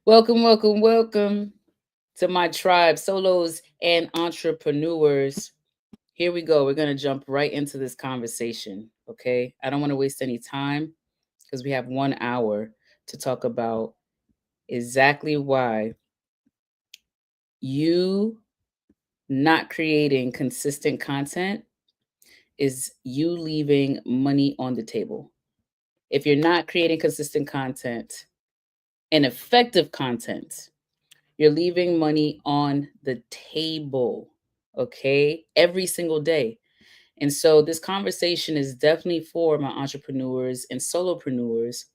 Welcome, welcome, welcome to my tribe, solos and entrepreneurs. Here we go. We're going to jump right into this conversation. Okay. I don't want to waste any time because we have 1 hour to talk about exactly why you not creating consistent content is you leaving money on the table. If you're not creating consistent content and effective content, you're leaving money on the table, okay? Every single day. And so this conversation is definitely for my entrepreneurs and solopreneurs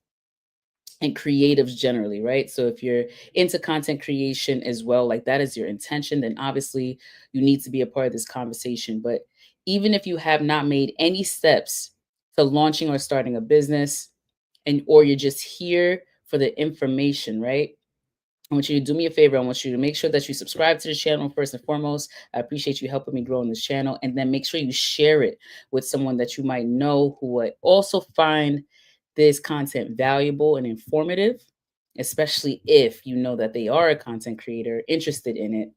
and creatives generally, right? So if you're into content creation as well, like that is your intention, then obviously you need to be a part of this conversation. But even if you have not made any steps to launching or starting a business, and or you're just here for the information, right? I want you to do me a favor. I want you to make sure that you subscribe to the channel first and foremost. I appreciate you helping me grow on this channel. And then make sure you share it with someone that you might know who would also find this content valuable and informative, especially if you know that they are a content creator interested in it,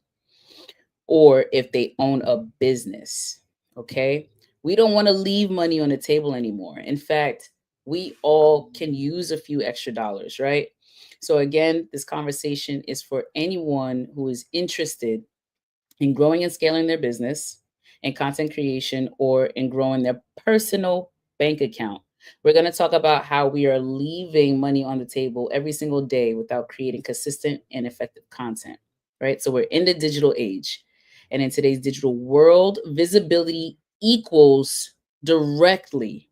or if they own a business. Okay. We don't want to leave money on the table anymore. In fact, we all can use a few extra dollars, right? So, again, this conversation is for anyone who is interested in growing and scaling their business and content creation or in growing their personal bank account. We're going to talk about how we are leaving money on the table every single day without creating consistent and effective content, right? So we're in the digital age. And in today's digital world, visibility equals directly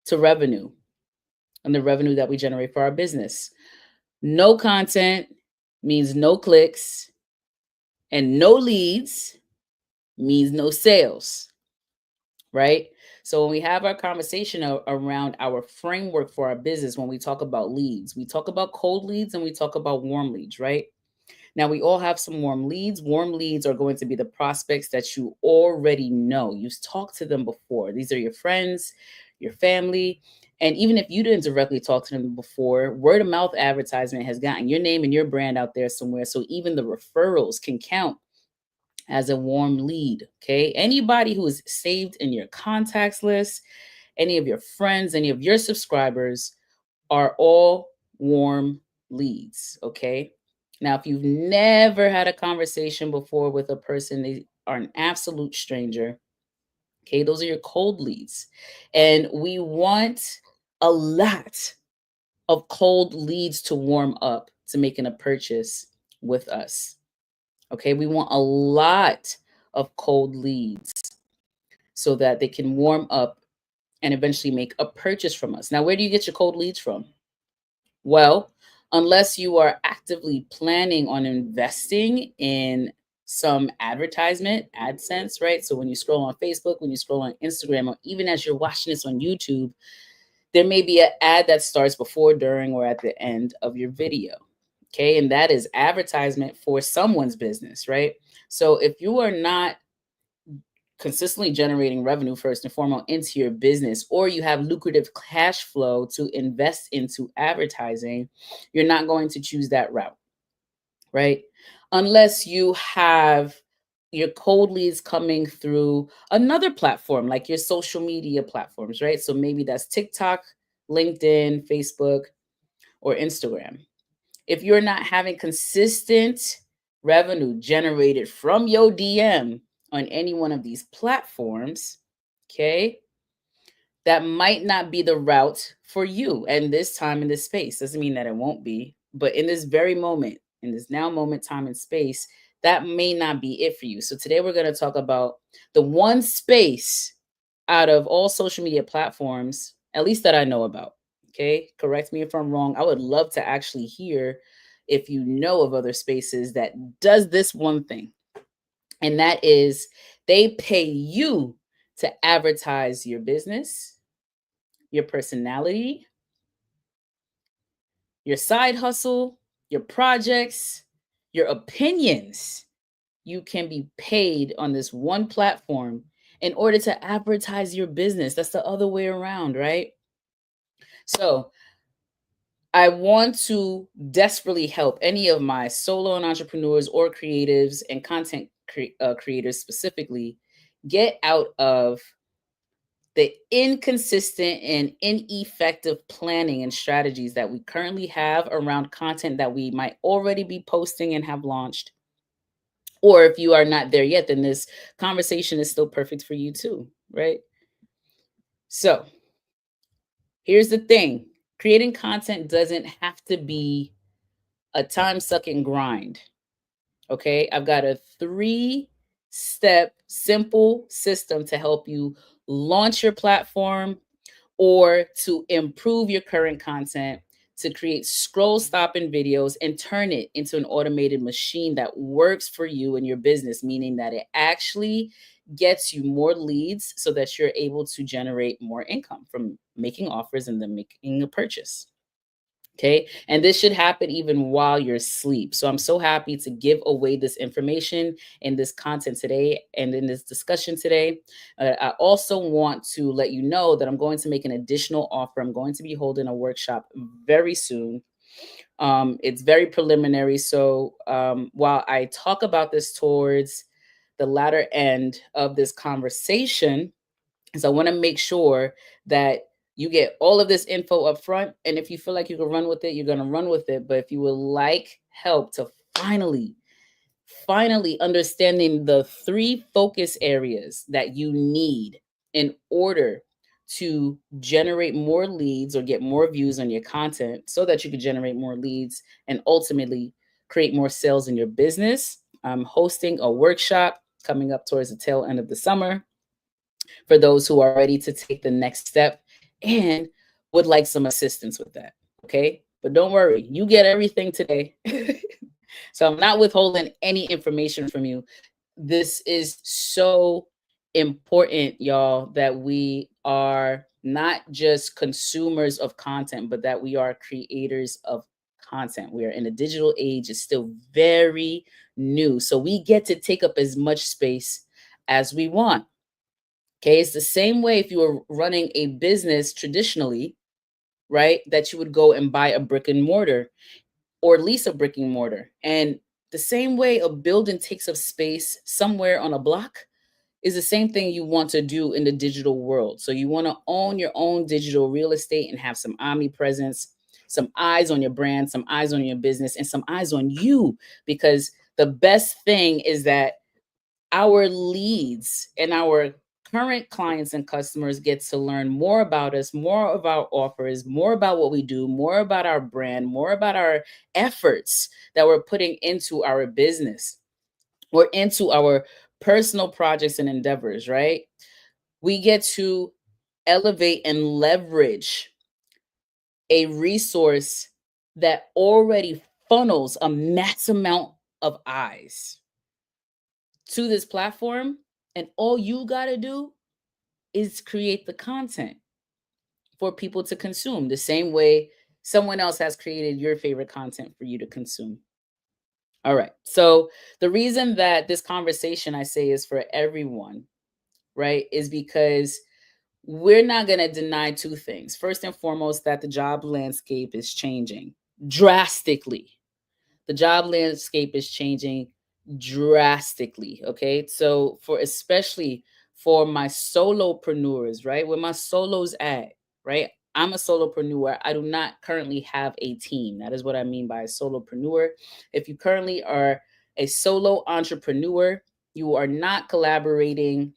to revenue and the revenue that we generate for our business. No content means no clicks, and no leads means no sales, right? So when we have our conversation around our framework for our business, when we talk about leads, we talk about cold leads and we talk about warm leads, right? Now, we all have some warm leads. Warm leads are going to be the prospects that you already know. You've talked to them before. These are your friends, your family. And even if you didn't directly talk to them before, word of mouth advertisement has gotten your name and your brand out there somewhere. So even the referrals can count as a warm lead. Okay. Anybody who is saved in your contacts list, any of your friends, any of your subscribers are all warm leads. Okay. Now, if you've never had a conversation before with a person, they are an absolute stranger. Okay. Those are your cold leads. And we want a lot of cold leads to warm up to making a purchase with us. Okay. We want a lot of cold leads so that they can warm up and eventually make a purchase from us. Now, where do you get your cold leads from? Well, unless you are actively planning on investing in some advertisement, AdSense, right? So when you scroll on Facebook, when you scroll on Instagram, or even as you're watching this on YouTube, there may be an ad that starts before, during, or at the end of your video. Okay. And that is advertisement for someone's business, right? So if you are not consistently generating revenue first and foremost into your business, or you have lucrative cash flow to invest into advertising, you're not going to choose that route, right? Unless you have your cold leads coming through another platform like your social media platforms, right? So maybe that's TikTok, LinkedIn, Facebook, or Instagram. If you're not having consistent revenue generated from your DM on any one of these platforms, okay, that might not be the route for you. And this time in this space doesn't mean that it won't be, but in this very moment, in this now moment, time, and space, that may not be it for you. So today we're going to talk about the one space out of all social media platforms, at least that I know about. Okay. Correct me if I'm wrong. I would love to actually hear if you know of other spaces that does this one thing. And that is they pay you to advertise your business, your personality, your side hustle, your projects, your opinions. You can be paid on this one platform in order to advertise your business. That's the other way around, right? So I want to desperately help any of my solo and entrepreneurs or creatives and content creators specifically get out of the inconsistent and ineffective planning and strategies that we currently have around content that we might already be posting and have launched. Or if you are not there yet, then this conversation is still perfect for you too, right? So here's the thing: creating content doesn't have to be a time sucking grind. Okay. I've got a 3-step simple system to help you launch your platform or to improve your current content, to create scroll stopping videos and turn it into an automated machine that works for you and your business, meaning that it actually gets you more leads so that you're able to generate more income from making offers and then making a purchase. Okay. And this should happen even while you're asleep. So I'm so happy to give away this information and this content today and in this discussion today. I also want to let you know that I'm going to make an additional offer. I'm going to be holding a workshop very soon. It's very preliminary. So while I talk about this towards the latter end of this conversation, so I want to make sure that you get all of this info up front. And if you feel like you can run with it, you're going to run with it. But if you would like help to finally understanding the 3 focus areas that you need in order to generate more leads or get more views on your content so that you can generate more leads and ultimately create more sales in your business, I'm hosting a workshop coming up towards the tail end of the summer for those who are ready to take the next step and would like some assistance with that. Okay. But don't worry, you get everything today. So I'm not withholding any information from you. This is so important, y'all, that we are not just consumers of content, but that we are creators of content. We are in a digital age, it's still very new. So we get to take up as much space as we want. Okay, it's the same way if you were running a business traditionally, right? That you would go and buy a brick and mortar or lease a brick and mortar. And the same way a building takes up space somewhere on a block is the same thing you want to do in the digital world. So you want to own your own digital real estate and have some omnipresence, some eyes on your brand, some eyes on your business, and some eyes on you. Because the best thing is that our leads and our current clients and customers get to learn more about us, more of our offers, more about what we do, more about our brand, more about our efforts that we're putting into our business or into our personal projects and endeavors, right? We get to elevate and leverage a resource that already funnels a mass amount of eyes to this platform. And all you got to do is create the content for people to consume the same way someone else has created your favorite content for you to consume. All right. So, the reason that this conversation I say is for everyone, right, is because we're not going to deny 2 things. First and foremost, that the job landscape is changing drastically. The job landscape is changing drastically. Okay. So for especially for my solopreneurs, right? Where my solos at, right? I'm a solopreneur. I do not currently have a team. That is what I mean by a solopreneur. If you currently are a solo entrepreneur, you are not collaborating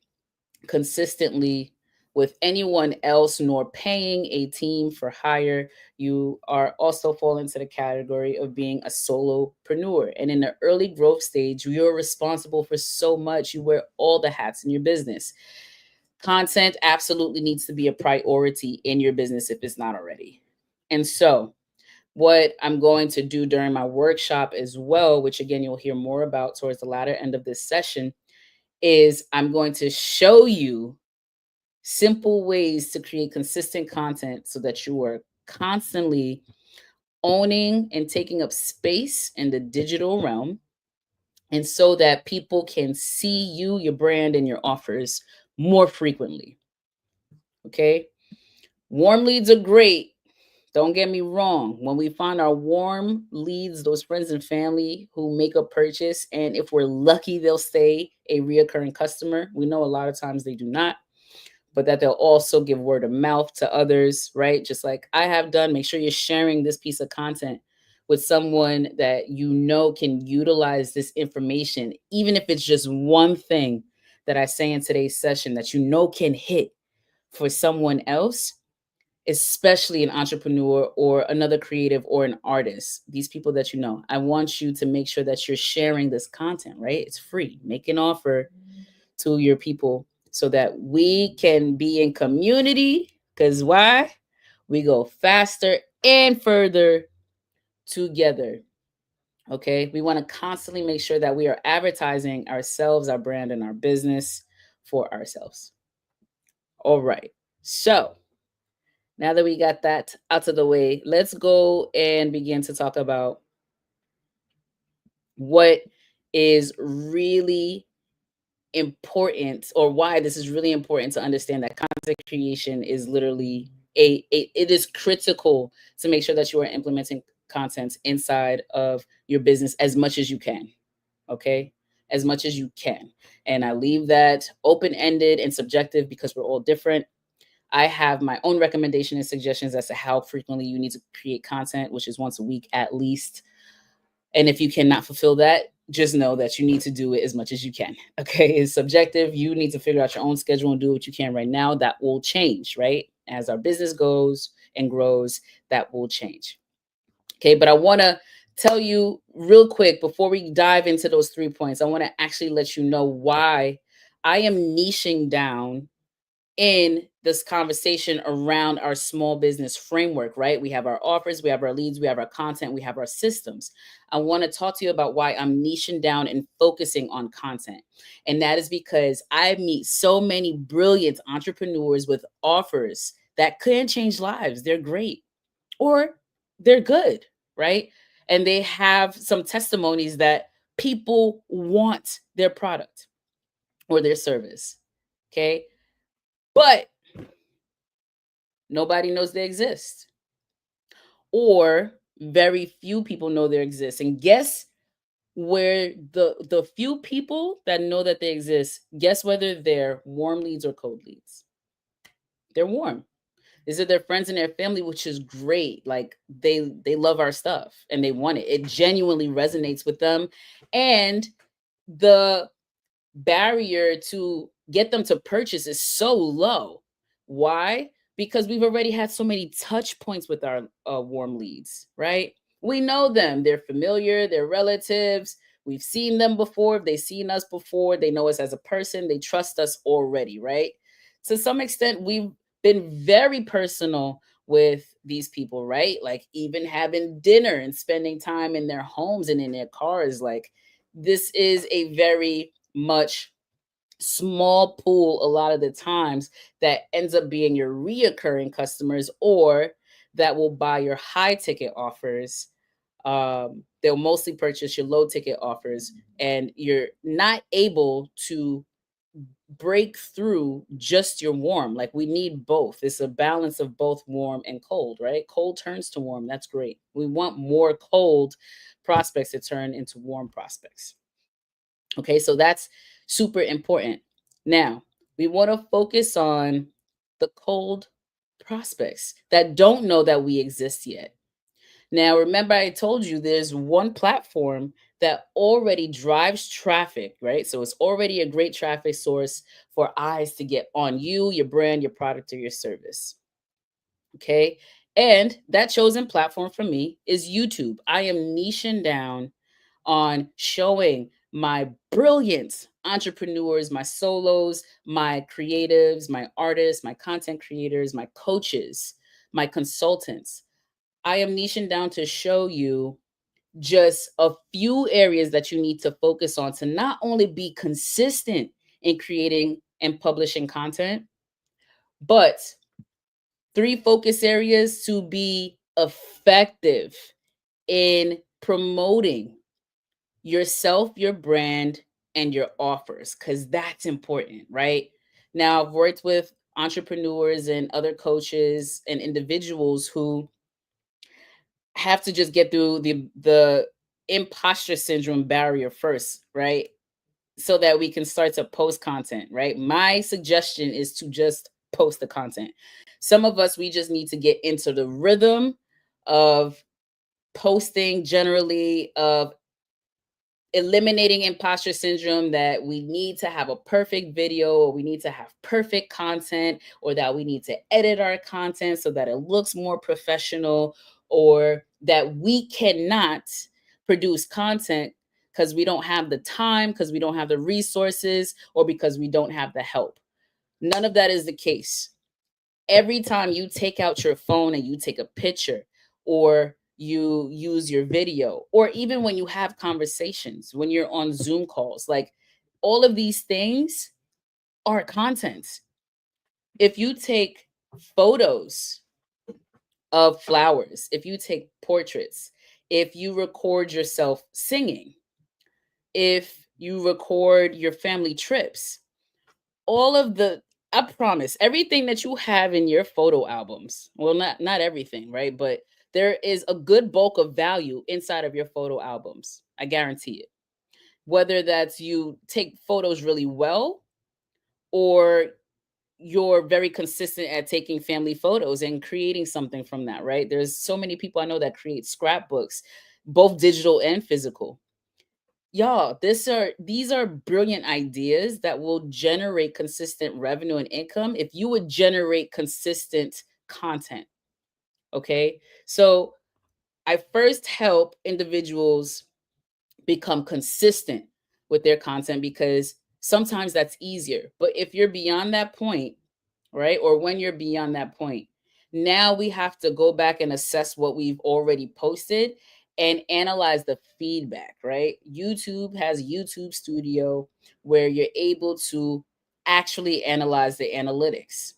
consistently with anyone else nor paying a team for hire. You are also fall into the category of being a solopreneur. And in the early growth stage, you're responsible for so much. You wear all the hats in your business. Content absolutely needs to be a priority in your business if it's not already. And so, what I'm going to do during my workshop as well, which again you'll hear more about towards the latter end of this session, is I'm going to show you simple ways to create consistent content so that you are constantly owning and taking up space in the digital realm, and so that people can see you, your brand, and your offers more frequently. Okay. Warm leads are great, Don't get me wrong. When we find our warm leads, those friends and family who make a purchase, and if we're lucky, they'll stay a reoccurring customer. We know a lot of times they do not, but that they'll also give word of mouth to others, right? Just like I have done. Make sure you're sharing this piece of content with someone that you know can utilize this information, even if it's just one thing that I say in today's session that you know can hit for someone else, especially an entrepreneur or another creative or an artist, these people that you know. I want you to make sure that you're sharing this content, right? It's free. Make an offer to your people so that we can be in community. Because why? We go faster and further together. Okay. We want to constantly make sure that we are advertising ourselves, our brand, and our business for ourselves. All right. So, now that we got that out of the way, let's go and begin to talk about what is really important, or why this is really important to understand that content creation is literally it is critical to make sure that you are implementing content inside of your business as much as you can. Okay, as much as you can. And I leave that open ended and subjective because we're all different. I have my own recommendation and suggestions as to how frequently you need to create content, which is once a week at least. And if you cannot fulfill that, just know that you need to do it as much as you can. Okay. It's subjective. You need to figure out your own schedule and do what you can right now. That will change, right? As our business goes and grows, that will change. Okay. But I want to tell you real quick before we dive into those 3 points, I want to actually let you know why I am niching down in this conversation around our small business framework, right? We have our offers, we have our leads, we have our content, we have our systems. I want to talk to you about why I'm niching down and focusing on content. And that is because I meet so many brilliant entrepreneurs with offers that can change lives. They're great or they're good, right? And they have some testimonies that people want their product or their service. Okay. But nobody knows they exist, or very few people know they exist. And guess where the few people that know that they exist, guess whether they're warm leads or cold leads? They're warm. These are their friends and their family, which is great. Like they love our stuff and they want it. It genuinely resonates with them. And the barrier to get them to purchase is so low. Why? Because we've already had so many touch points with our warm leads, right? We know them, they're familiar, they're relatives. We've seen them before. If they've seen us before, they know us as a person, they trust us already, right? To some extent, we've been very personal with these people, right? Like even having dinner and spending time in their homes and in their cars. Like this is a very much small pool a lot of the times that ends up being your reoccurring customers, or that will buy your high ticket offers. They'll mostly purchase your low ticket offers, and you're not able to break through just your warm. Like we need both. It's a balance of both warm and cold, right? Cold turns to warm. That's great. We want more cold prospects to turn into warm prospects. Okay, so that's super important. Now, we want to focus on the cold prospects that don't know that we exist yet. Now, remember, I told you there's one platform that already drives traffic, right? So it's already a great traffic source for eyes to get on you, your brand, your product, or your service. Okay. And that chosen platform for me is YouTube. I am niching down on showing my brilliant entrepreneurs, my solos, my creatives, my artists, my content creators, my coaches, my consultants. I am niching down to show you just a few areas that you need to focus on to not only be consistent in creating and publishing content, but three focus areas to be effective in promoting yourself, your brand, and your offers, because that's important, right? Now, I've worked with entrepreneurs and other coaches and individuals who have to just get through the imposter syndrome barrier first, right? So that we can start to post content, right? My suggestion is to just post the content. Some of us, we just need to get into the rhythm of posting generally, of eliminating imposter syndrome, that we need to have a perfect video, or we need to have perfect content, or that we need to edit our content so that it looks more professional, or that we cannot produce content because we don't have the time, because we don't have the resources, or because we don't have the help. None of that is the case. Every time you take out your phone and you take a picture, or you use your video, or even when you have conversations, when you're on Zoom calls, like, all of these things are content. If you take photos of flowers, if you take portraits, if you record yourself singing, if you record your family trips, all of the I promise everything that you have in your photo albums, well, not everything, right? But there is a good bulk of value inside of your photo albums. I guarantee it. Whether that's you take photos really well, or you're very consistent at taking family photos and creating something from that, right? There's so many people I know that create scrapbooks, both digital and physical. Y'all, these are brilliant ideas that will generate consistent revenue and income if you would generate consistent content. Okay. So I first help individuals become consistent with their content, because sometimes that's easier. But if you're beyond that point, right? Or when you're beyond that point, now we have to go back and assess what we've already posted and analyze the feedback, right? YouTube has YouTube Studio, where you're able to actually analyze the analytics.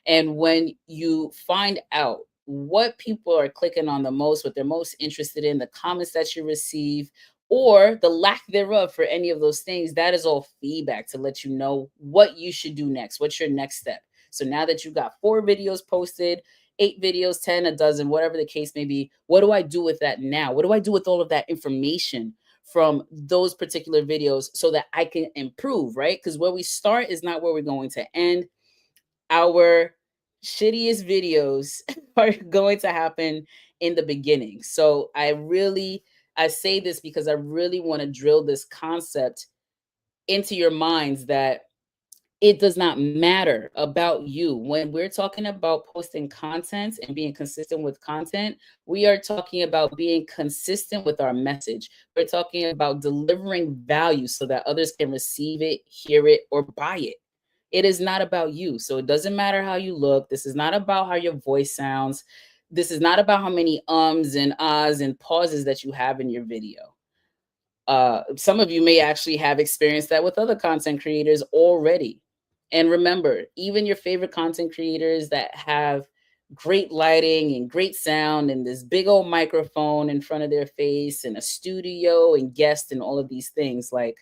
And when you find out what people are clicking on the most, what they're most interested in, the comments that you receive, or the lack thereof for any of those things, that is all feedback to let you know what you should do next. What's your next step? So now that you got 4 videos posted, 8 videos, 10, a dozen, whatever the case may be, what do I do with that now? What do I do with all of that information from those particular videos so that I can improve, right? Because where we start is not where we're going to end. Our shittiest videos are going to happen in the beginning. So I say this because I really want to drill this concept into your minds, that it does not matter about you. When we're talking about posting content and being consistent with content, we are talking about being consistent with our message. We're talking about delivering value so that others can receive it, hear it, or buy it. It is not about you. So it doesn't matter how you look. This is not about how your voice sounds. This is not about how many ums and ahs and pauses that you have in your video. Some of you may actually have experienced that with other content creators already. And remember, even your favorite content creators that have great lighting and great sound and this big old microphone in front of their face and a studio and guests and all of these things, like,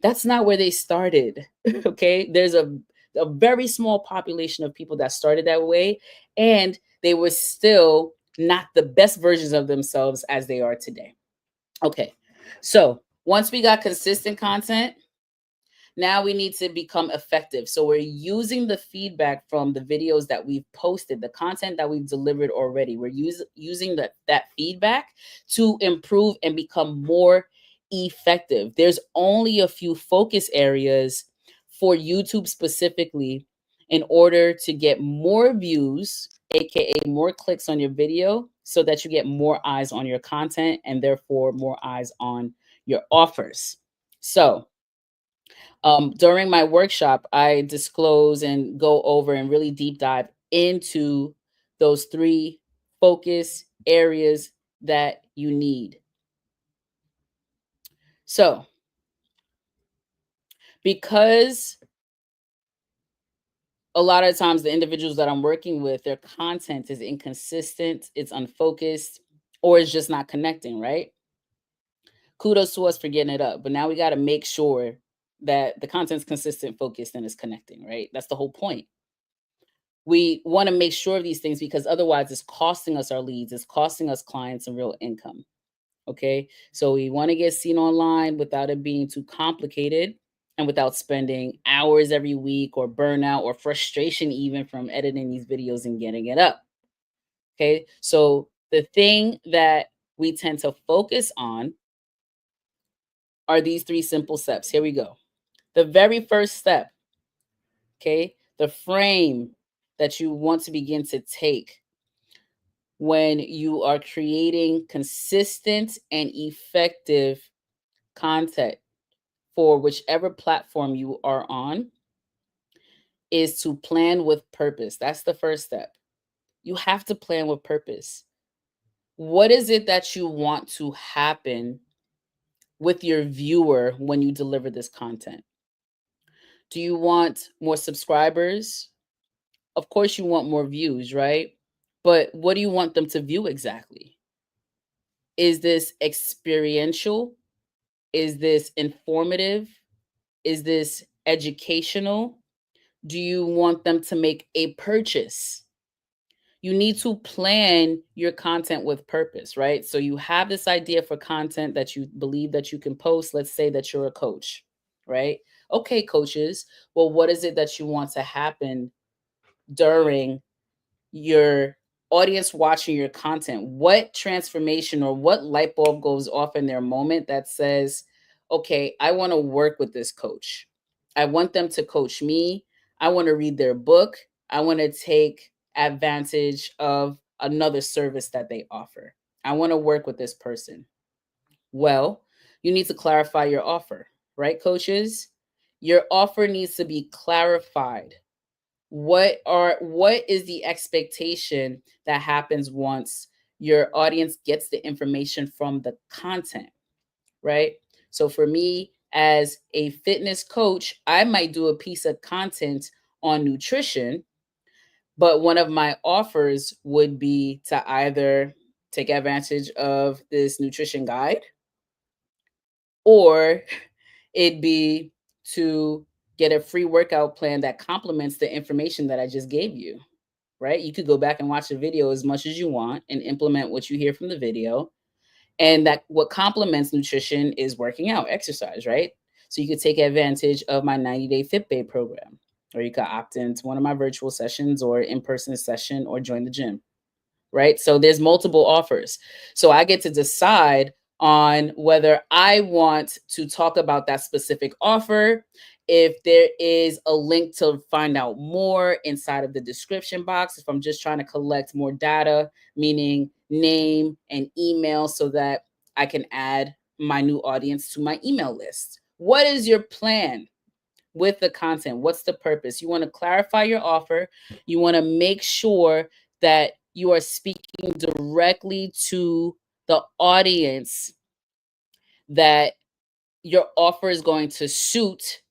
that's not where they started. Okay. There's a very small population of people that started that way, and they were still not the best versions of themselves as they are today. Okay. So once we got consistent content, now we need to become effective. So we're using the feedback from the videos that we've posted, the content that we've delivered already. We're using that feedback to improve and become more effective. There's only a few focus areas for YouTube specifically in order to get more views, aka more clicks on your video, so that you get more eyes on your content and therefore more eyes on your offers. So during my workshop, I disclose and go over and really deep dive into those 3 focus areas that you need. So, because a lot of times the individuals that I'm working with, their content is inconsistent, it's unfocused, or it's just not connecting, right? Kudos to us for getting it up. But now we got to make sure that the content's consistent, focused, and is connecting, right? That's the whole point. We want to make sure of these things because otherwise it's costing us our leads, it's costing us clients and real income. Okay. So we want to get seen online without it being too complicated and without spending hours every week or burnout or frustration even from editing these videos and getting it up. Okay. So the thing that we tend to focus on are these three simple steps. Here we go. The very first step, okay, the frame that you want to begin to take when you are creating consistent and effective content for whichever platform you are on is to plan with purpose. That's the first step. You have to plan with purpose. What is it that you want to happen with your viewer when you deliver this content? Do you want more subscribers? Of course, you want more views, right? But what do you want them to view exactly? Is this experiential? Is this informative? Is this educational? Do you want them to make a purchase? You need to plan your content with purpose, right? So you have this idea for content that you believe that you can post. Let's say that you're a coach, right? Okay, coaches. Well, what is it that you want to happen during your audience watching your content? What transformation or what light bulb goes off in their moment that says, okay, I want to work with this coach. I want them to coach me. I want to read their book. I want to take advantage of another service that they offer. I want to work with this person. Well, you need to clarify your offer, right, coaches? Your offer needs to be clarified. What is the expectation that happens once your audience gets the information from the content, right? So for me as a fitness coach, I might do a piece of content on nutrition, but one of my offers would be to either take advantage of this nutrition guide or it'd be to get a free workout plan that complements the information that I just gave you, right? You could go back and watch the video as much as you want and implement what you hear from the video. And that what complements nutrition is working out, exercise, right? So you could take advantage of my 90-day Fit program, or you could opt into one of my virtual sessions or in-person session or join the gym, right? So there's multiple offers. So I get to decide on whether I want to talk about that specific offer. If there is a link to find out more inside of the description box, if I'm just trying to collect more data, meaning name and email, so that I can add my new audience to my email list. What is your plan with the content? What's the purpose? You want to clarify your offer. You want to make sure that you are speaking directly to the audience that your offer is going to suit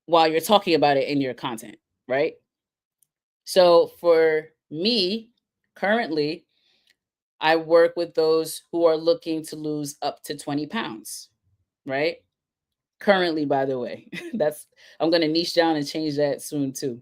while you're talking about it in your content, right? So for me, currently, I work with those who are looking to lose up to 20 pounds, right? Currently, by the way, that's I'm going to niche down and change that soon too.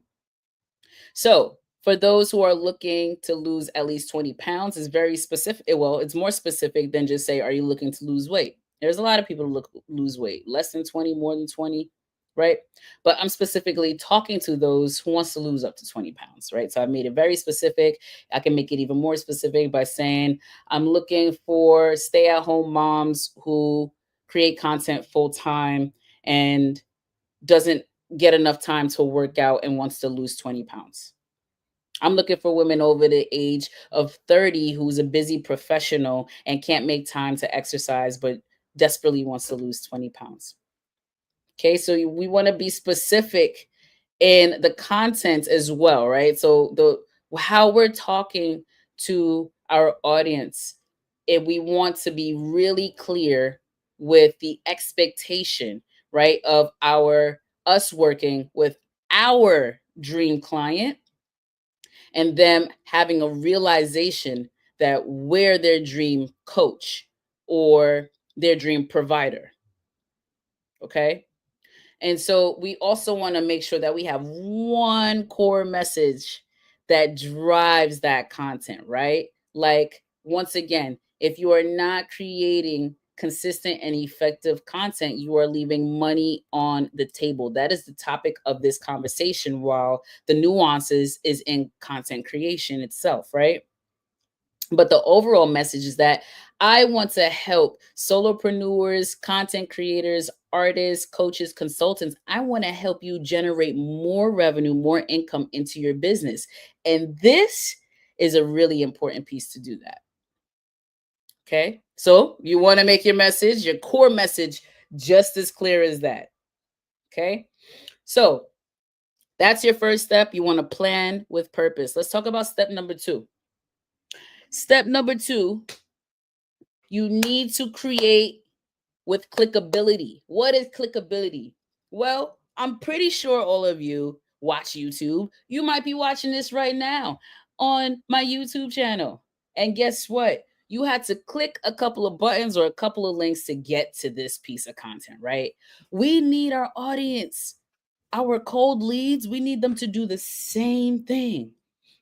So, for those who are looking to lose at least 20 pounds, is very specific. Well, it's more specific than just say, are you looking to lose weight? There's a lot of people who lose weight, less than 20, more than 20, right? But I'm specifically talking to those who wants to lose up to 20 pounds, right? So I've made it very specific. I can make it even more specific by saying I'm looking for stay-at-home moms who create content full time and doesn't get enough time to work out and wants to lose 20 pounds. I'm looking for women over the age of 30 who's a busy professional and can't make time to exercise, but desperately wants to lose 20 pounds. Okay, so we want to be specific in the content as well, right? So the how we're talking to our audience, if we want to be really clear with the expectation, right, of our us working with our dream client and them having a realization that we're their dream coach or their dream provider. Okay. And so we also want to make sure that we have one core message that drives that content, right? Like, once again, if you are not creating consistent and effective content, you are leaving money on the table. That is the topic of this conversation, while the nuances is in content creation itself, right? But the overall message is that I want to help solopreneurs, content creators, artists, coaches, consultants. I want to help you generate more revenue, more income into your business. And this is a really important piece to do that. Okay. So you want to make your message, your core message, just as clear as that. Okay. So that's your first step. You want to plan with purpose. Let's talk about step number 2. Step number 2, you need to create with clickability. What is clickability? Well, I'm pretty sure all of you watch YouTube. You might be watching this right now on my YouTube channel. And guess what? You had to click a couple of buttons or a couple of links to get to this piece of content, right? We need our audience, our cold leads, we need them to do the same thing,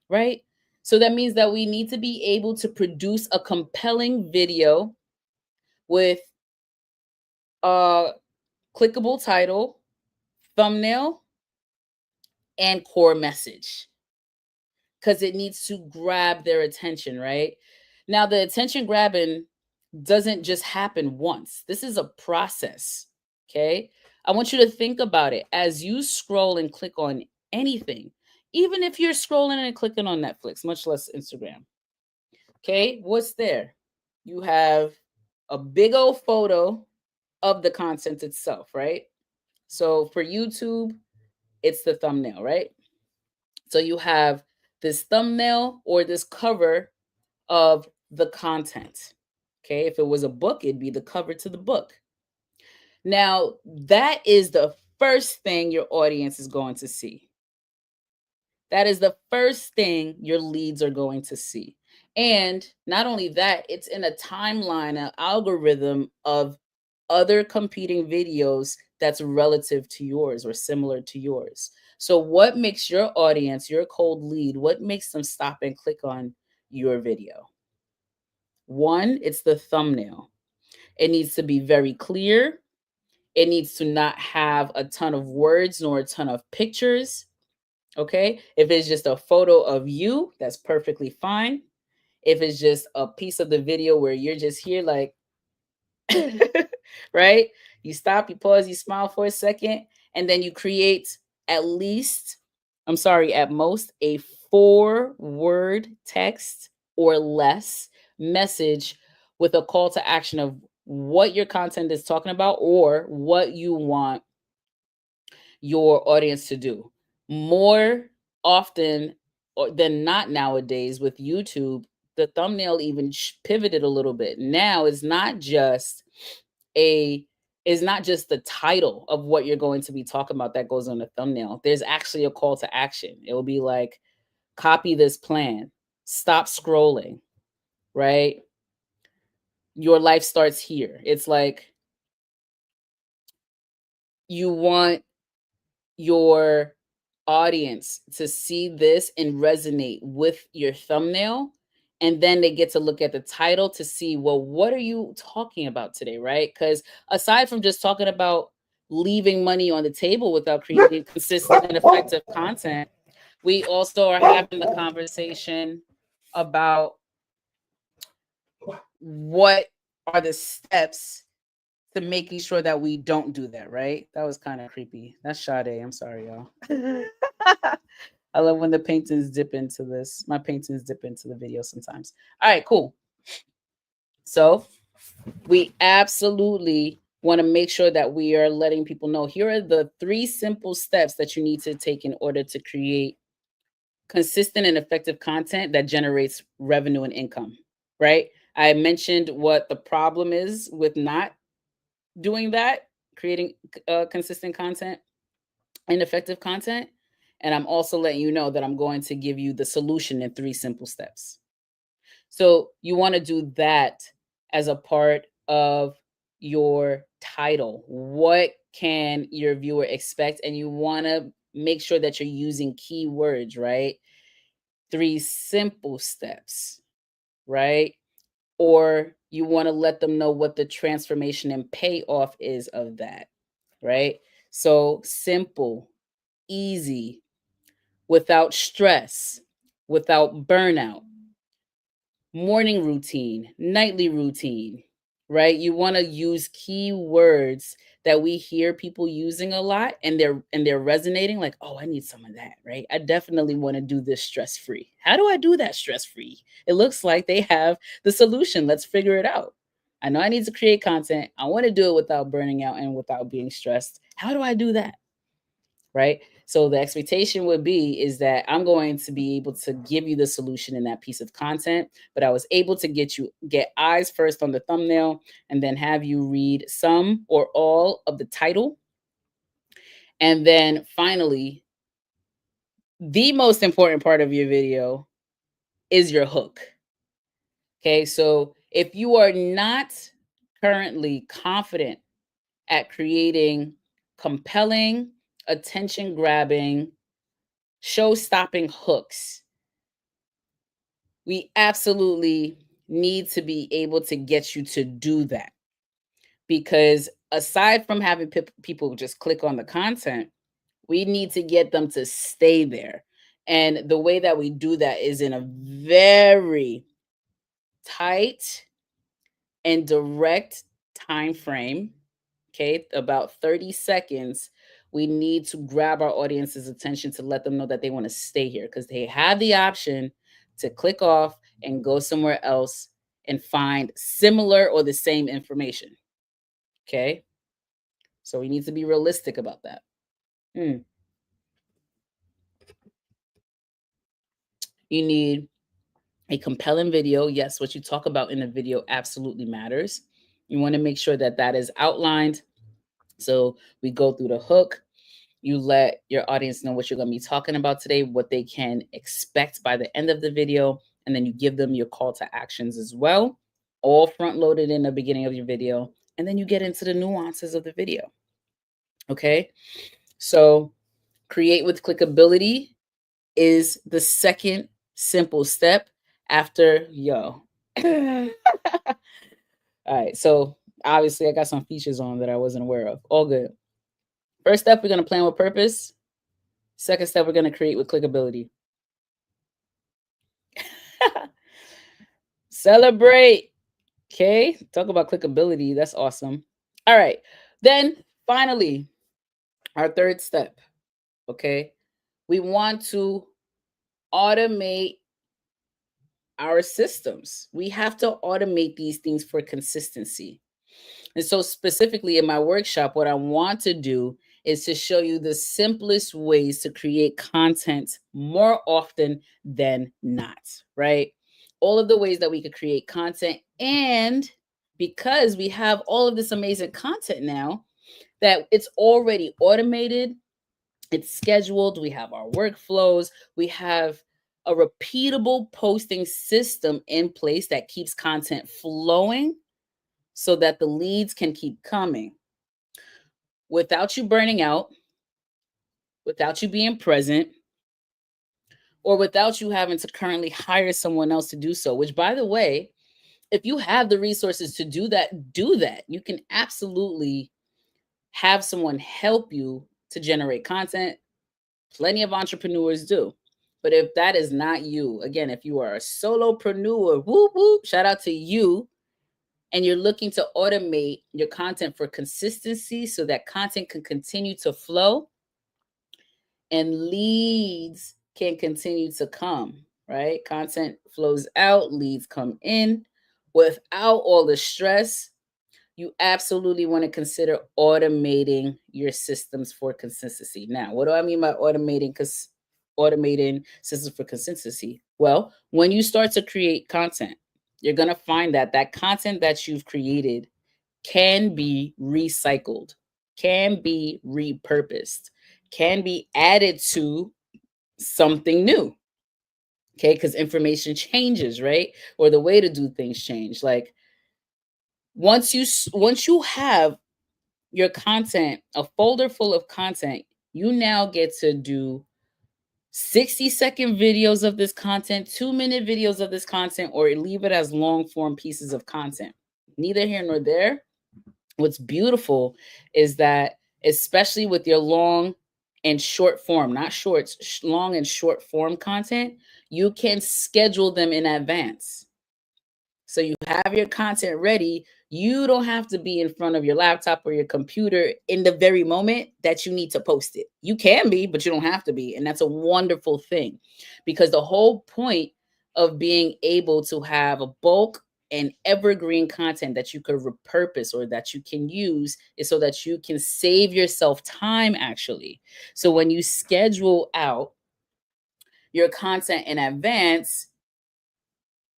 right? So that means that we need to be able to produce a compelling video with a clickable title, thumbnail, and core message, because it needs to grab their attention, right? Now, the attention grabbing doesn't just happen once. This is a process, okay? I want you to think about it as you scroll and click on anything, even if you're scrolling and clicking on Netflix, much less Instagram. Okay, what's there? You have a big old photo of the content itself, right? So for YouTube, it's the thumbnail, right? So you have this thumbnail or this cover of the content. Okay, if it was a book, it'd be the cover to the book. Now, that is the first thing your audience is going to see. That is the first thing your leads are going to see. And not only that, it's in a timeline, an algorithm of other competing videos that's relative to yours or similar to yours. So, what makes your audience, your cold lead, what makes them stop and click on your video? One, it's the thumbnail. It needs to be very clear. It needs to not have a ton of words nor a ton of pictures. Okay. If it's just a photo of you, that's perfectly fine. If it's just a piece of the video where you're just here, like, right? You stop, you pause, you smile for a second, and then you create at least, I'm sorry, at most a 4-word text or less message with a call to action of what your content is talking about or what you want your audience to do. More often than not nowadays with YouTube, the thumbnail even pivoted a little bit. Now it's not just a is not just the title of what you're going to be talking about that goes on the thumbnail. There's actually a call to action. It will be like, copy this plan, stop scrolling, right? Your life starts here. It's like you want your audience to see this and resonate with your thumbnail, and then they get to look at the title to see, well, what are you talking about today, right? Because aside from just talking about leaving money on the table without creating consistent and effective content, we also are having the conversation about what are the steps to making sure that we don't do that, right? That was kind of creepy. That's Sade. I'm sorry, y'all. I love when the paintings dip into this. My paintings dip into the video sometimes. All right, cool. So we absolutely want to make sure that we are letting people know here are the 3 simple steps that you need to take in order to create consistent and effective content that generates revenue and income, right? I mentioned what the problem is with not doing that, creating consistent content and effective content. And I'm also letting you know that I'm going to give you the solution in 3 simple steps. So you want to do that as a part of your title. What can your viewer expect? And you want to make sure that you're using keywords, right? 3 simple steps, right? Or you want to let them know what the transformation and payoff is of that, right? So simple, easy, without stress, without burnout, morning routine, nightly routine, right? You want to use keywords that we hear people using a lot, and they're resonating like, "Oh, I need some of that," right? I definitely want to do this stress-free. How do I do that stress-free? It looks like they have the solution. Let's figure it out. I know I need to create content. I want to do it without burning out and without being stressed. How do I do that? Right? So the expectation would be is that I'm going to be able to give you the solution in that piece of content, but I was able to get eyes first on the thumbnail and then have you read some or all of the title. And then finally, the most important part of your video is your hook. Okay? So if you are not currently confident at creating compelling, attention grabbing, show stopping hooks, we absolutely need to be able to get you to do that. Because aside from having people just click on the content, we need to get them to stay there. And the way that we do that is in a very tight and direct time frame. Okay, about 30 seconds. We need to grab our audience's attention to let them know that they want to stay here, because they have the option to click off and go somewhere else and find similar or the same information. Okay, so we need to be realistic about that. Hmm. You need a compelling video. Yes, what you talk about in the video absolutely matters. You want to make sure that that is outlined. So we go through the hook. You let your audience know what you're going to be talking about today, what they can expect by the end of the video, and then you give them your call to actions as well, all front loaded in the beginning of your video. And then you get into the nuances of the video. Okay. So create with clickability is the second simple step after yo. All right. So obviously, I got some features on that I wasn't aware of. All good. First step, we're going to plan with purpose. Second step, we're going to create with clickability. Celebrate. Okay. Talk about clickability. That's awesome. All right. Then finally, our third step. Okay. We want to automate our systems. We have to automate these things for consistency. And so, specifically in my workshop, what I want to do is to show you the simplest ways to create content more often than not, right? All of the ways that we could create content. And because we have all of this amazing content now, that it's already automated, it's scheduled, we have our workflows, we have a repeatable posting system in place that keeps content flowing so that the leads can keep coming without you burning out, without you being present, or without you having to currently hire someone else to do so. Which, by the way, if you have the resources to do that, do that. You can absolutely have someone help you to generate content. Plenty of entrepreneurs do. But if that is not you, again, if you are a solopreneur, whoop, whoop, shout out to you, and you're looking to automate your content for consistency so that content can continue to flow and leads can continue to come, right? Content flows out, leads come in without all the stress. You absolutely want to consider automating your systems for consistency. Now, what do I mean by automating systems for consistency? Well, when you start to create content, you're going to find that that content that you've created can be recycled, can be repurposed, can be added to something new. Okay, because information changes, right? Or the way to do things change. Like once you have your content, a folder full of content, you now get to do 60-second videos of this content, 2-minute videos of this content, or leave it as long form pieces of content. Neither here nor there. What's beautiful is that, especially with your long and short form, not shorts, long and short form content, you can schedule them in advance. So you have your content ready. You don't have to be in front of your laptop or your computer in the very moment that you need to post it. You can be, but you don't have to be. And that's a wonderful thing, because the whole point of being able to have a bulk and evergreen content that you could repurpose or that you can use is so that you can save yourself time, actually. So when you schedule out your content in advance,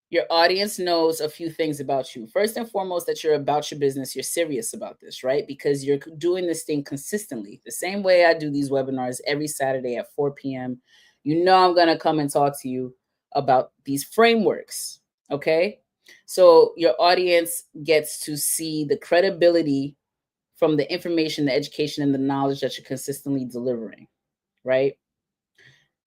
your audience knows a few things about you. First and foremost, that you're about your business. You're serious about this, right? Because you're doing this thing consistently. The same way I do these webinars every Saturday at 4 p.m. You know, I'm going to come and talk to you about these frameworks. Okay. So your audience gets to see the credibility from the information, the education, and the knowledge that you're consistently delivering, right?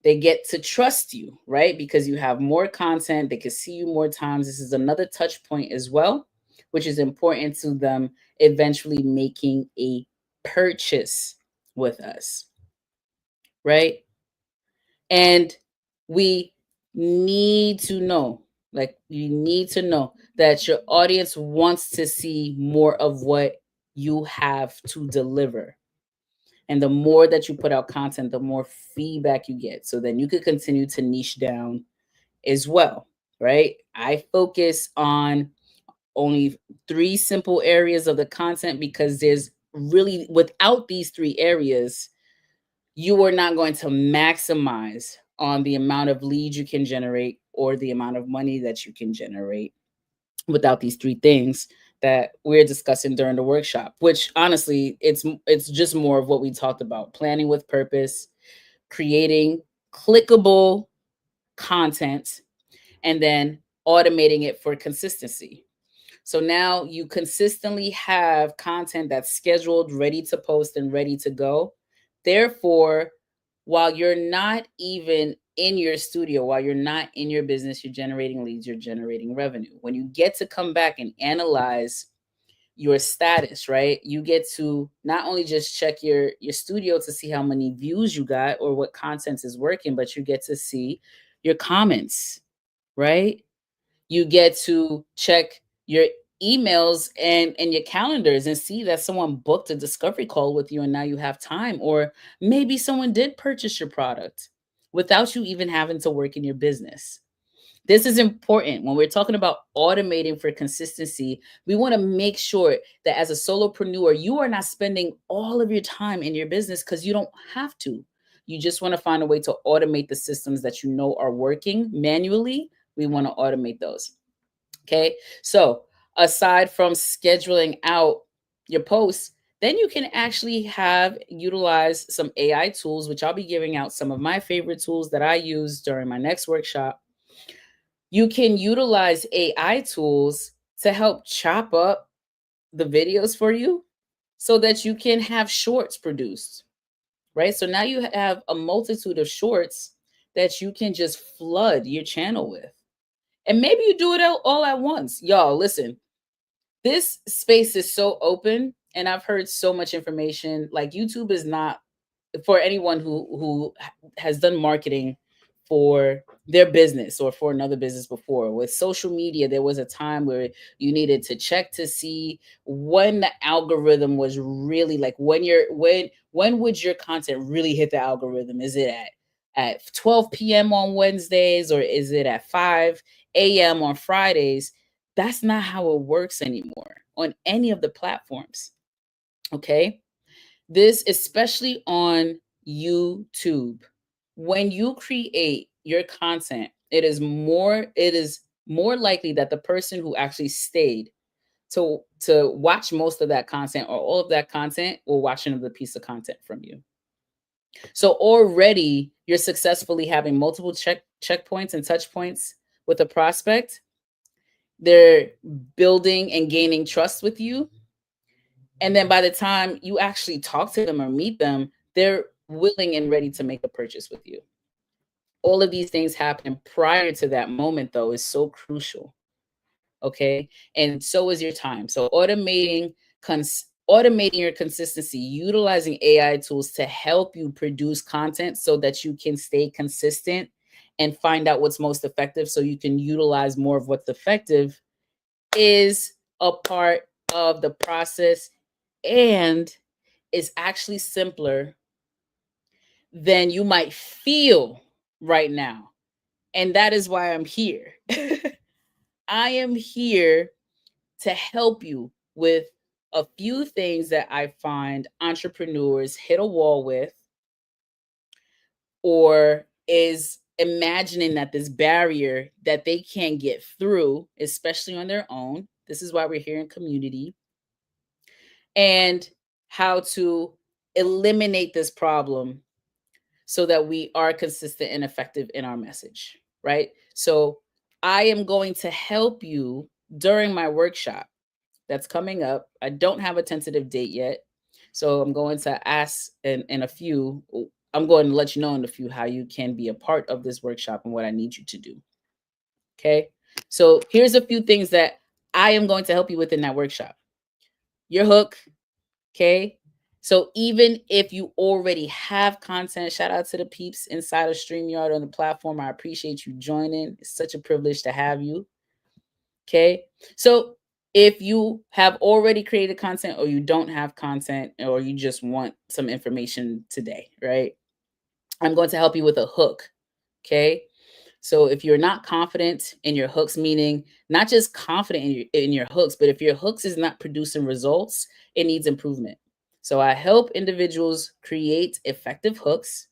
They get to trust you, right? Because you have more content, they can see you more times. This is another touch point as well, which is important to them eventually making a purchase with us, right? And we need to know, like, you need to know that your audience wants to see more of what you have to deliver. And the more that you put out content, the more feedback you get. So then you could continue to niche down as well, right? I focus on only 3 simple areas of the content, because there's really, without these 3 areas, you are not going to maximize on the amount of leads you can generate or the amount of money that you can generate without these 3 things that we're discussing during the workshop, which honestly, it's just more of what we talked about: planning with purpose, creating clickable content, and then automating it for consistency. So now you consistently have content that's scheduled, ready to post, and ready to go. Therefore, while you're not even in your studio, while you're not in your business, you're generating leads, you're generating revenue. When you get to come back and analyze your status, right? You get to not only just check your studio to see how many views you got or what content is working, but you get to see your comments, right? You get to check your emails and your calendars and see that someone booked a discovery call with you and now you have time, or maybe someone did purchase your product without you even having to work in your business. This is important when we're talking about automating for consistency. We want to make sure that as a solopreneur, you are not spending all of your time in your business, because you don't have to. You just want to find a way to automate the systems that you know are working manually. We want to automate those. Okay. So aside from scheduling out your posts, then you can actually have utilize some AI tools, which I'll be giving out some of my favorite tools that I use during my next workshop. You can utilize AI tools to help chop up the videos for you so that you can have shorts produced, right? So now you have a multitude of shorts that you can just flood your channel with. And maybe you do it all at once. Y'all, listen, this space is so open, and I've heard so much information. Like, YouTube is not for anyone who has done marketing for their business or for another business before. With social media, there was a time where you needed to check to see when the algorithm was really, like, when would your content really hit the algorithm? Is it at 12 p.m. on Wednesdays, or is it at 5 a.m. on Fridays? That's not how it works anymore on any of the platforms. Okay. This, especially on YouTube, when you create your content, it is more likely that the person who actually stayed to watch most of that content or all of that content will watch another piece of content from you. So already you're successfully having multiple checkpoints and touch points with a prospect. They're building and gaining trust with you. And then by the time you actually talk to them or meet them, they're willing and ready to make a purchase with you. All of these things happen prior to that moment, though, is so crucial. Okay. And so is your time. So automating your consistency, utilizing AI tools to help you produce content so that you can stay consistent and find out what's most effective so you can utilize more of what's effective is a part of the process and is actually simpler than you might feel right now. And that is why I'm here. I am here to help you with a few things that I find entrepreneurs hit a wall with or is imagining that this barrier that they can't get through, especially on their own. This is why we're here in community, and how to eliminate this problem so that we are consistent and effective in our message, right? So I am going to help you during my workshop that's coming up. I don't have a tentative date yet. So I'm going to ask in a few, I'm going to let you know in a few how you can be a part of this workshop and what I need you to do. Okay. So here's a few things that I am going to help you with in that workshop. Your hook. Okay. So even if you already have content, shout out to the peeps inside of StreamYard on the platform. I appreciate you joining. It's such a privilege to have you. Okay. So if you have already created content or you don't have content or you just want some information today, right? I'm going to help you with a hook. Okay. So if you're not confident in your hooks, meaning not just confident in your hooks, but if your hooks is not producing results, it needs improvement. So I help individuals create effective hooks.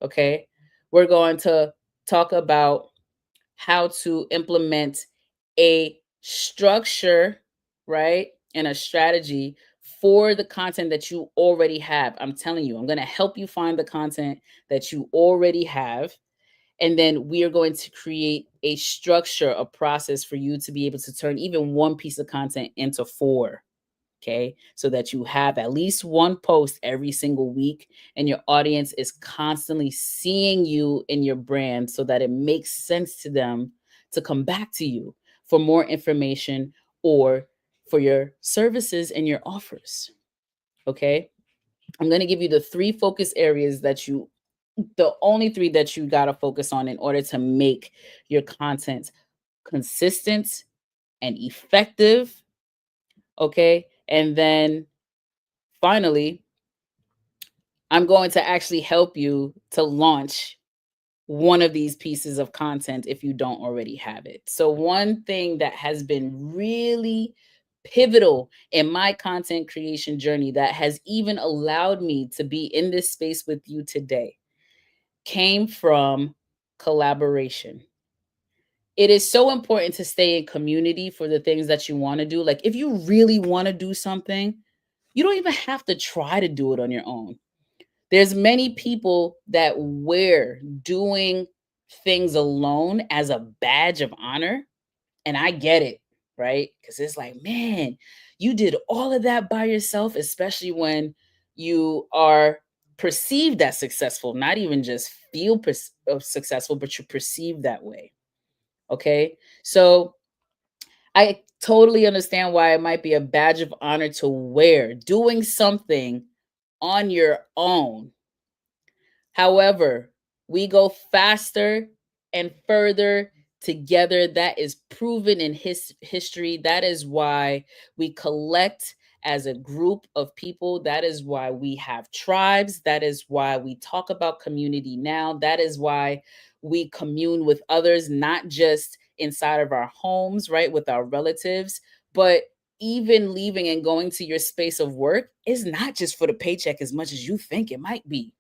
Okay. We're going to talk about how to implement a structure, right? And a strategy for the content that you already have. I'm telling you, I'm going to help you find the content that you already have. And then we are going to create a structure, a process for you to be able to turn even one piece of content into four. Okay. So that you have at least one post every single week and your audience is constantly seeing you in your brand so that it makes sense to them to come back to you for more information or for your services and your offers. Okay. I'm going to give you the three focus areas the only three that you got to focus on in order to make your content consistent and effective. Okay. And then finally, I'm going to actually help you to launch one of these pieces of content if you don't already have it. So, one thing that has been really pivotal in my content creation journey that has even allowed me to be in this space with you today came from collaboration. It is so important to stay in community for the things that you want to do. Like, if you really want to do something, you don't even have to try to do it on your own. There's many people that wear doing things alone as a badge of honor, and I get it, right? Because it's like, man, you did all of that by yourself, especially when you are perceived as successful, not even just feel successful, but you're perceived that way. Okay. So I totally understand why it might be a badge of honor to wear doing something on your own. However, we go faster and further together. That is proven in history. That is why we collect as a group of people. That is why we have tribes. That is why we talk about community now. That is why we commune with others, not just inside of our homes, right, with our relatives, but even leaving and going to your space of work is not just for the paycheck as much as you think it might be.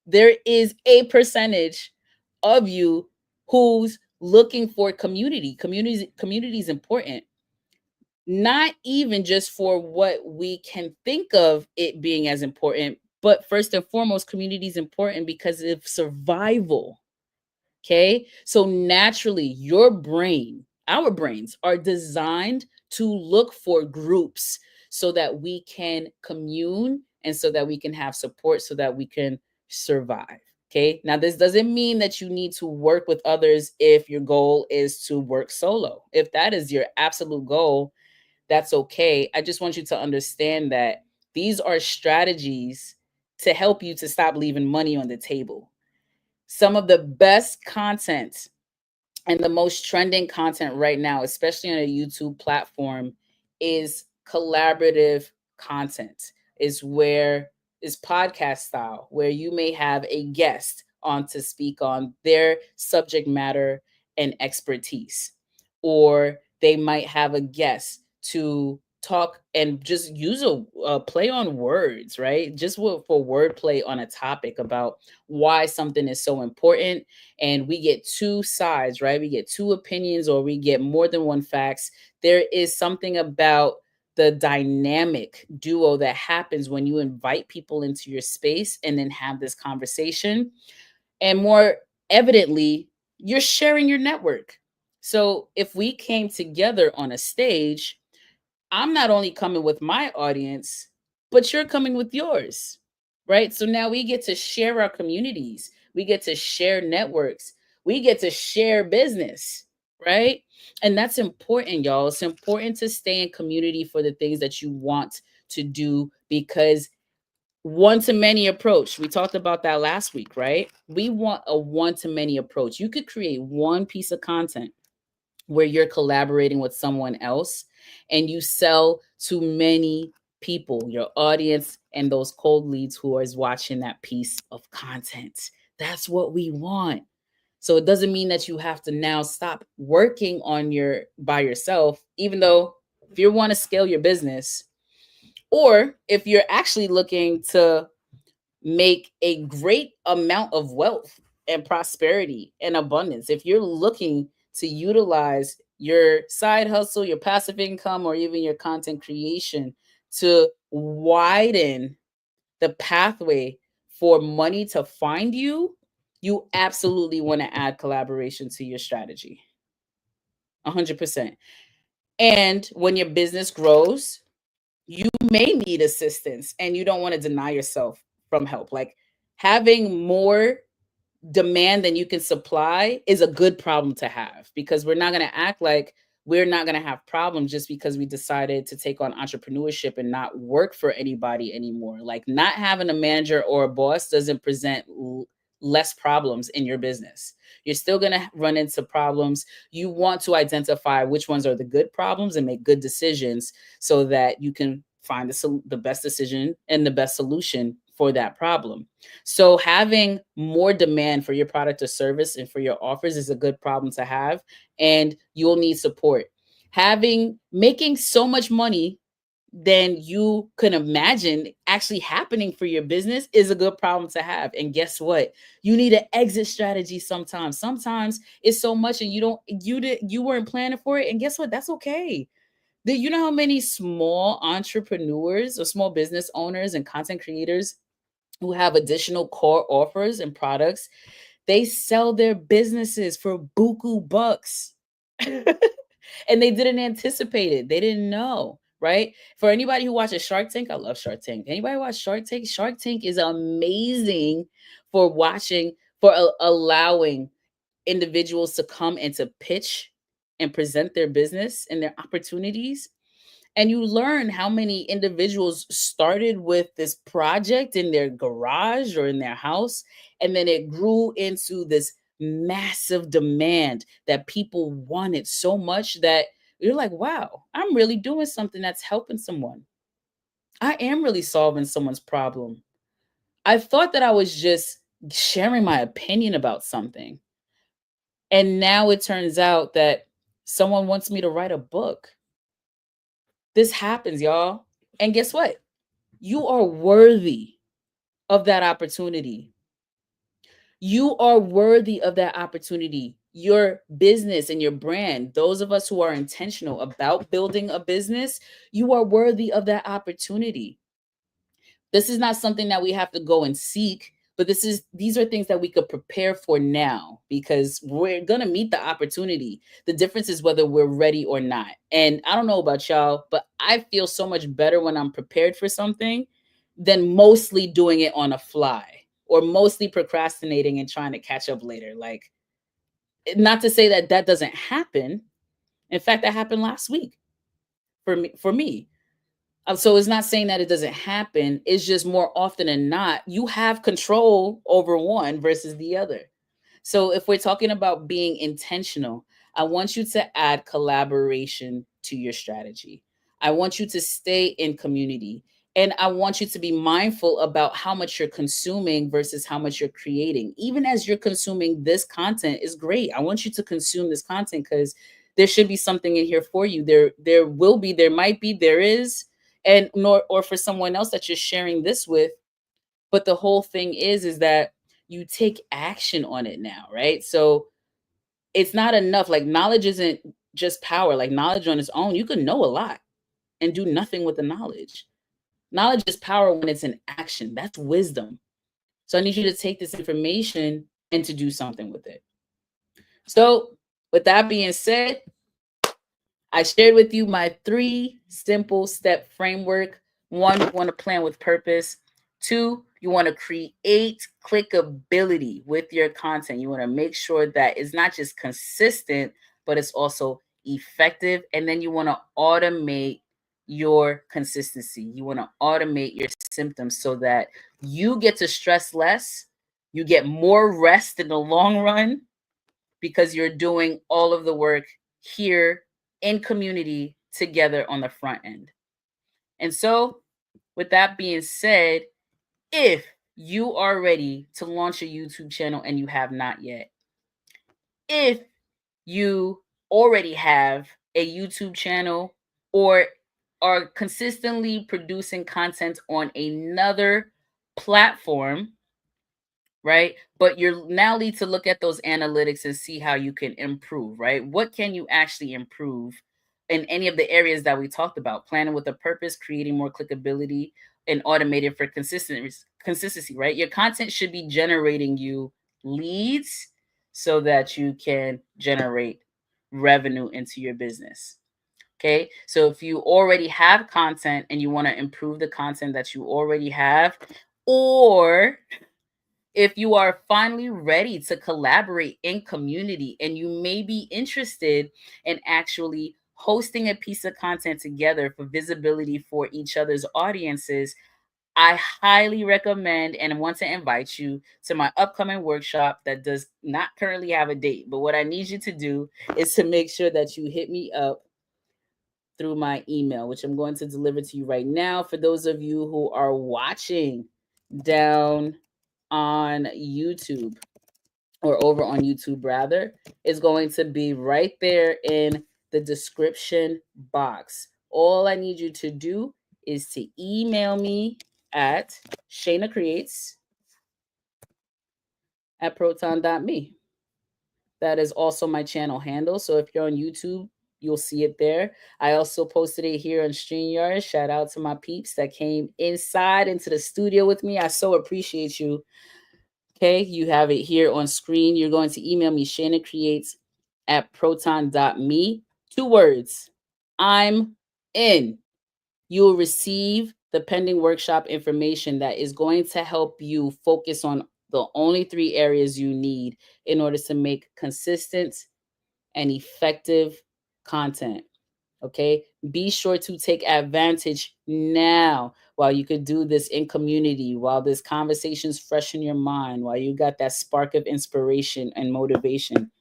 There is a percentage of you who's looking for community. Community is important. Not even just for what we can think of it being as important, but first and foremost, community is important because of survival. Okay. So naturally, our brains are designed to look for groups so that we can commune and so that we can have support so that we can survive. Okay. Now, this doesn't mean that you need to work with others if your goal is to work solo. If that is your absolute goal, that's okay. I just want you to understand that these are strategies to help you to stop leaving money on the table. Some of the best content and the most trending content right now, especially on a YouTube platform, is collaborative content. Is where is podcast style, where you may have a guest on to speak on their subject matter and expertise, or they might have a guest to talk and just use a play on words, right? Just for wordplay on a topic about why something is so important, and we get two sides, right? We get two opinions or we get more than one facts. There is something about the dynamic duo that happens when you invite people into your space and then have this conversation. And more evidently, you're sharing your network. So if we came together on a stage, I'm not only coming with my audience, but you're coming with yours, right? So now we get to share our communities, we get to share networks, we get to share business, right? And that's important, y'all. It's important to stay in community for the things that you want to do, because one to many approach, we talked about that last week, right? We want a one to many approach. You could create one piece of content where you're collaborating with someone else and you sell to many people, your audience, and those cold leads who is watching that piece of content. That's what we want. So it doesn't mean that you have to now stop working on your by yourself, even though if you want to scale your business, or if you're actually looking to make a great amount of wealth and prosperity and abundance. If you're looking to utilize your side hustle, your passive income, or even your content creation to widen the pathway for money to find you, you absolutely want to add collaboration to your strategy. 100%. And when your business grows, you may need assistance and you don't want to deny yourself from help. Like, having more demand than you can supply is a good problem to have, because we're not going to act like we're not going to have problems just because we decided to take on entrepreneurship and not work for anybody anymore. Like, not having a manager or a boss doesn't present less problems in your business. You're still going to run into problems. You want to identify which ones are the good problems and make good decisions so that you can find the best decision and the best solution for that problem. So having more demand for your product or service and for your offers is a good problem to have, and you'll need support. Making so much money than you can imagine actually happening for your business is a good problem to have. And guess what? You need an exit strategy sometimes. Sometimes it's so much and you weren't planning for it. And guess what? That's okay. You know how many small entrepreneurs or small business owners and content creators who have additional core offers and products, they sell their businesses for buku bucks. And they didn't anticipate it. They didn't know, right? For anybody who watches Shark Tank, I love Shark Tank. Anybody watch Shark Tank? Shark Tank is amazing for allowing individuals to come and to pitch and present their business and their opportunities. And you learn how many individuals started with this project in their garage or in their house, and then it grew into this massive demand that people wanted so much that you're like, wow, I'm really doing something that's helping someone. I am really solving someone's problem. I thought that I was just sharing my opinion about something. And now it turns out that someone wants me to write a book. This happens, y'all. And guess what? You are worthy of that opportunity. You are worthy of that opportunity. Your business and your brand, those of us who are intentional about building a business, you are worthy of that opportunity. This is not something that we have to go and seek. But these are things that we could prepare for now because we're gonna meet the opportunity. The difference is whether we're ready or not. And I don't know about y'all, but I feel so much better when I'm prepared for something than mostly doing it on a fly or mostly procrastinating and trying to catch up later. Like, not to say that that doesn't happen. In fact, that happened last week for me. So it's not saying that it doesn't happen. It's just more often than not, you have control over one versus the other. So if we're talking about being intentional, I want you to add collaboration to your strategy. I want you to stay in community. And I want you to be mindful about how much you're consuming versus how much you're creating. Even as you're consuming this content is great. I want you to consume this content because there should be something in here for you. There will be, there might be, there is, and nor or for someone else that you're sharing this with. But the whole thing is that you take action on it now, right? So it's not enough. Like, knowledge isn't just power. Like, knowledge on its own, you can know a lot and do nothing with the knowledge. Knowledge is power when it's in action. That's wisdom. So I need you to take this information and to do something with it. So with that being said, I shared with you my 3 simple step framework. 1, you want to plan with purpose. 2, you want to create clickability with your content. You want to make sure that it's not just consistent, but it's also effective. And then you want to automate your consistency. You want to automate your symptoms so that you get to stress less. You get more rest in the long run because you're doing all of the work here in community together on the front end. And so, with that being said, if you are ready to launch a YouTube channel and you have not yet, if you already have a YouTube channel or are consistently producing content on another platform, right? But you're now need to look at those analytics and see how you can improve, right? What can you actually improve in any of the areas that we talked about? Planning with a purpose, creating more clickability, and automated for consistency, right? Your content should be generating you leads so that you can generate revenue into your business. Okay. So if you already have content and you want to improve the content that you already have, or if you are finally ready to collaborate in community and you may be interested in actually hosting a piece of content together for visibility for each other's audiences, I highly recommend and want to invite you to my upcoming workshop that does not currently have a date. But what I need you to do is to make sure that you hit me up through my email, which I'm going to deliver to you right now. For those of you who are watching down on YouTube, or over on YouTube rather, is going to be right there in the description box. All I need you to do is to email me at shanacreates at proton.me. That is also my channel handle. So if you're on YouTube, you'll see it there. I also posted it here on StreamYard. Shout out to my peeps that came inside into the studio with me. I so appreciate you. Okay, you have it here on screen. You're going to email me, shanacreates at proton.me. 2 words. I'm in. You will receive the pending workshop information that is going to help you focus on the only 3 areas you need in order to make consistent and effective content. Okay, be sure to take advantage now while you could do this in community, while this conversation's fresh in your mind, while you got that spark of inspiration and motivation.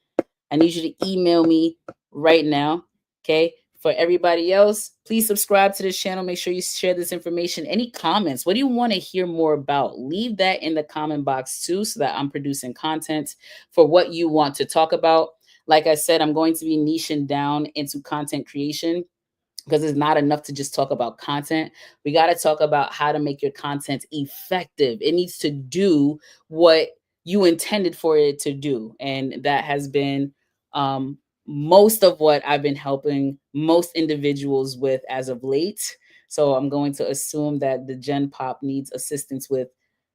I need you to email me right now. Okay. For everybody else, please subscribe to this channel. Make sure you share this information. Any comments? What do you want to hear more about? Leave that in the comment box too, so that I'm producing content for what you want to talk about. Like I said, I'm going to be niching down into content creation because it's not enough to just talk about content. We got to talk about how to make your content effective. It needs to do what you intended for it to do. And that has been um, most of what I've been helping most individuals with as of late. So I'm going to assume that the Gen Pop needs assistance with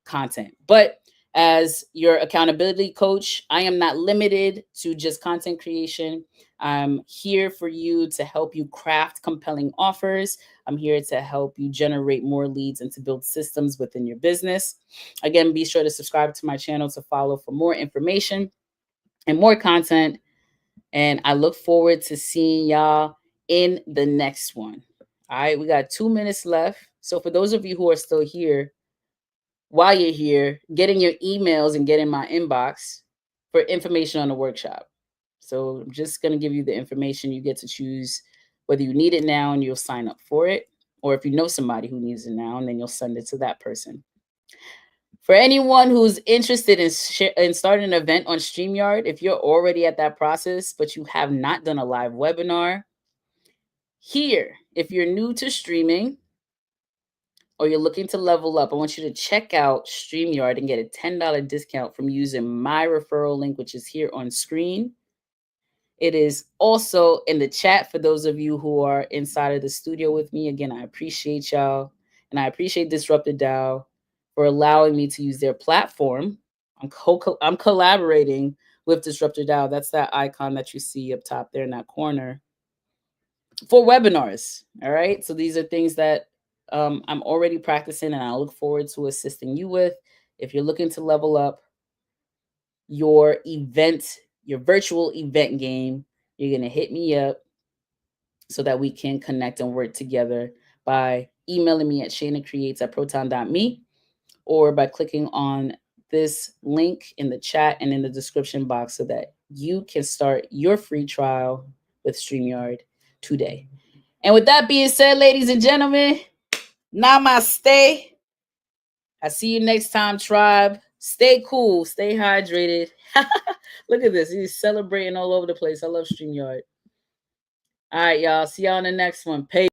content. But as your accountability coach. I am not limited to just content creation. I'm here for you to help you craft compelling offers. I'm here to help you generate more leads and to build systems within your business. Again, be sure to subscribe to my channel to follow for more information and more content. And I look forward to seeing y'all in the next one. All right, we got 2 minutes left. So for those of you who are still here, while you're here, getting your emails and getting my inbox for information on the workshop. So I'm just going to give you the information. You get to choose whether you need it now and you'll sign up for it, or if you know somebody who needs it now, and then you'll send it to that person. For anyone who's interested in starting an event on StreamYard, if you're already at that process, but you have not done a live webinar, here, if you're new to streaming, or you're looking to level up, I want you to check out StreamYard and get a $10 discount from using my referral link, which is here on screen. It is also in the chat for those of you who are inside of the studio with me. Again, I appreciate y'all, and I appreciate Disrupted DAO for allowing me to use their platform. I'm collaborating with Disrupted DAO. That's that icon that you see up top there in that corner for webinars. All right. So these are things that I'm already practicing, and I look forward to assisting you with. If you're looking to level up your event, your virtual event game, you're going to hit me up so that we can connect and work together by emailing me at shanacreates@proton.me, or by clicking on this link in the chat and in the description box so that you can start your free trial with StreamYard today. And with that being said, ladies and gentlemen, namaste. I see you next time, tribe. Stay cool, stay hydrated. Look at this. He's celebrating all over the place. I love StreamYard. All right, y'all. See y'all in the next one. Peace.